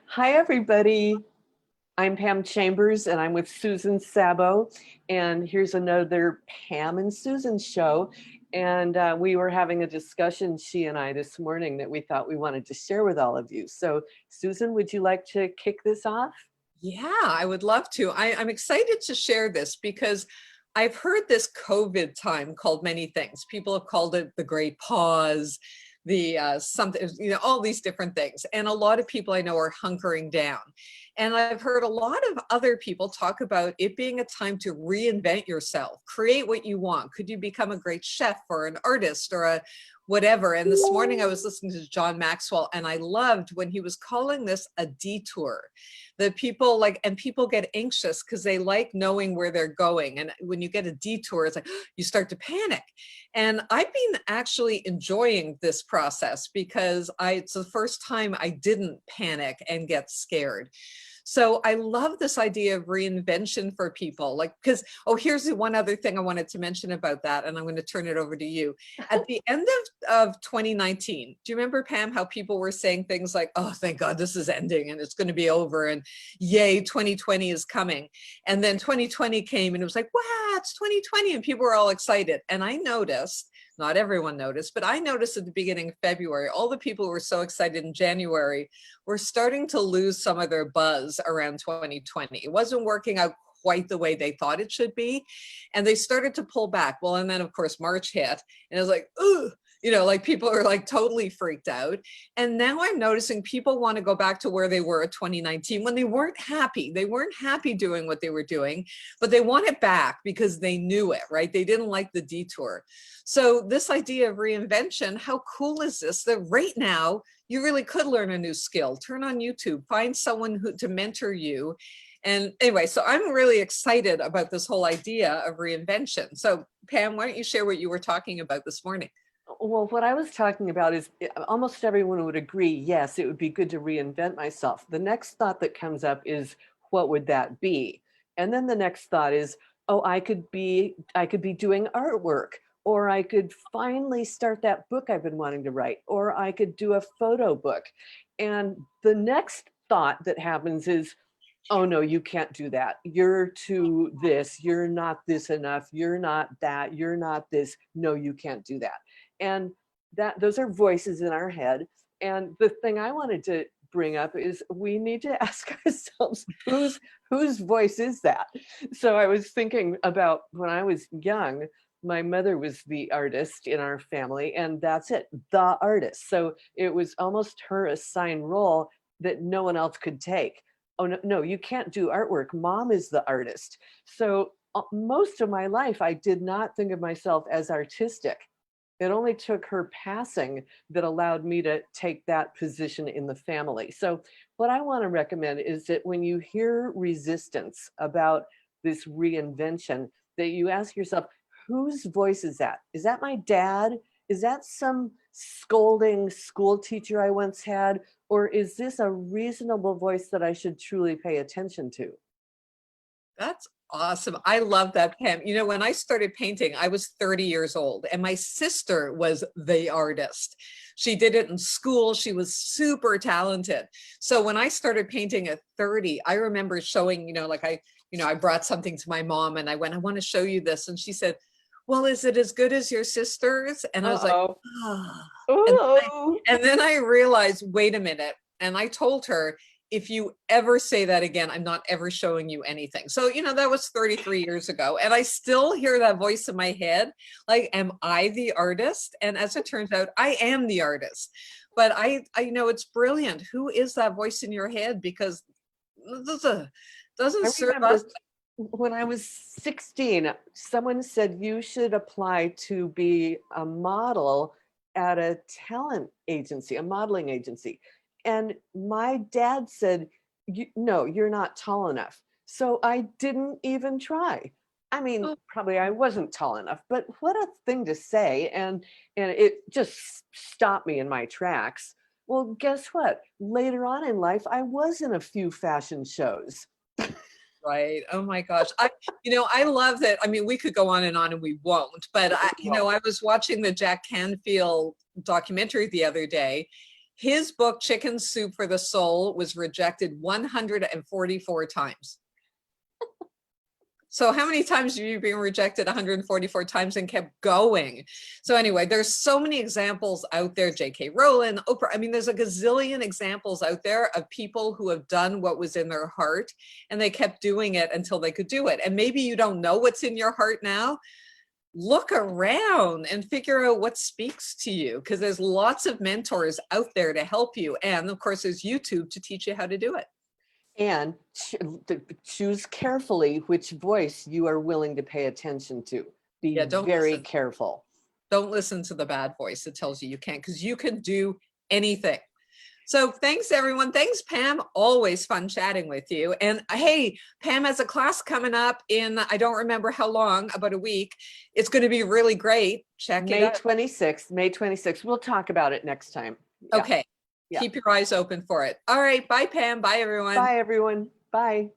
Hi, everybody. I'm Pam Chambers, and I'm with Susan Sabo. And here's another Pam and Susan show. And we were having a discussion, she and I, this morning that we thought we wanted to share with all of you. So, Susan, would you like to kick this off? Yeah, I would love to. I'm excited to share this because I've heard this COVID time called many things. People have called it the Great Pause, the something, all these different things. And a lot of people I know are hunkering down. And I've heard a lot of other people talk about it being a time to reinvent yourself, create what you want. Could you become a great chef or an artist or a whatever? And this morning I was listening to John Maxwell, and I loved when he was calling this a detour. That people like, and people get anxious because they like knowing where they're going. And when you get a detour, it's like you start to panic. And I've been actually enjoying this process because it's the first time I didn't panic and get scared. So I love this idea of reinvention for people, like, because, oh, here's the one other thing I wanted to mention about that, and I'm going to turn it over to you. At the end of 2019, do you remember, Pam, how people were saying things like, oh, thank God this is ending and it's going to be over, and yay, 2020 is coming. And then 2020 came and it was like, wow, it's 2020, and people were all excited. And I noticed, not everyone noticed, but I noticed at the beginning of February, all the people who were so excited in January were starting to lose some of their buzz around 2020. It wasn't working out quite the way they thought it should be. And they started to pull back. Well, and then of course, March hit, and it was like, ooh, like people are like totally freaked out. And now I'm noticing people want to go back to where they were at 2019 when they weren't happy. They weren't happy doing what they were doing, but they want it back because they knew it, right? They didn't like the detour. So this idea of reinvention, how cool is this? That right now, you really could learn a new skill. Turn on YouTube, find someone to mentor you. And anyway, so I'm really excited about this whole idea of reinvention. So Pam, why don't you share what you were talking about this morning? Well, what I was talking about is almost everyone would agree, yes, it would be good to reinvent myself. The next thought that comes up is, what would that be? And then the next thought is, oh, I could be doing artwork, or I could finally start that book I've been wanting to write, or I could do a photo book. And the next thought that happens is, oh no, you can't do that. You're too this, you're not this enough, you're not that, you're not this. No, you can't do that. And that those are voices in our head. And the thing I wanted to bring up is we need to ask ourselves whose voice is that? So I was thinking about when I was young, my mother was the artist in our family, and that's it, the artist. So it was almost her assigned role that no one else could take. Oh no, no, you can't do artwork. Mom is the artist. So most of my life, I did not think of myself as artistic. It only took her passing that allowed me to take that position in the family. So what I want to recommend is that when you hear resistance about this reinvention, that you ask yourself, whose voice is that? Is that my dad? Is that some scolding school teacher I once had? Or is this a reasonable voice that I should truly pay attention to? That's awesome. I love that, Pam. When I started painting, I was 30 years old, and my sister was the artist. She did it in school. She was super talented. So when I started painting at 30, I remember showing, I brought something to my mom and I went, I want to show you this. And she said, well, is it as good as your sister's? And I was like, Uh-oh. ah. And Oh. and then I realized, wait a minute. And I told her, if you ever say that again, I'm not ever showing you anything. So, that was 33 years ago. And I still hear that voice in my head. Like, am I the artist? And as it turns out, I am the artist. But I know it's brilliant. Who is that voice in your head? Because this doesn't I serve us. remember when I was 16, someone said you should apply to be a model at a talent agency, a modeling agency. And my dad said, no, you're not tall enough. So I didn't even try. I mean, probably I wasn't tall enough, but what a thing to say. And it just stopped me in my tracks. Well, guess what? Later on in life, I was in a few fashion shows. Right. Oh my gosh. I love that. I mean, we could go on and we won't, but I was watching the Jack Canfield documentary the other day, His book, Chicken Soup for the Soul, was rejected 144 times. So how many times have you been rejected? 144 times and kept going. So anyway, there's so many examples out there. J.K. Rowling, Oprah. I mean, there's a gazillion examples out there of people who have done what was in their heart and they kept doing it until they could do it. And maybe you don't know what's in your heart now. Look around and figure out what speaks to you, because there's lots of mentors out there to help you. And of course, there's YouTube to teach you how to do it. And choose carefully which voice you are willing to pay attention to. Be very careful. Don't listen to the bad voice that tells you you can't, because you can do anything. So thanks, everyone. Thanks, Pam. Always fun chatting with you. And hey, Pam has a class coming up in, I don't remember how long, about a week. It's going to be really great. Check it out. May 26th. We'll talk about it next time. Yeah. Okay. Yeah. Keep your eyes open for it. All right. Bye, Pam. Bye, everyone. Bye, everyone. Bye.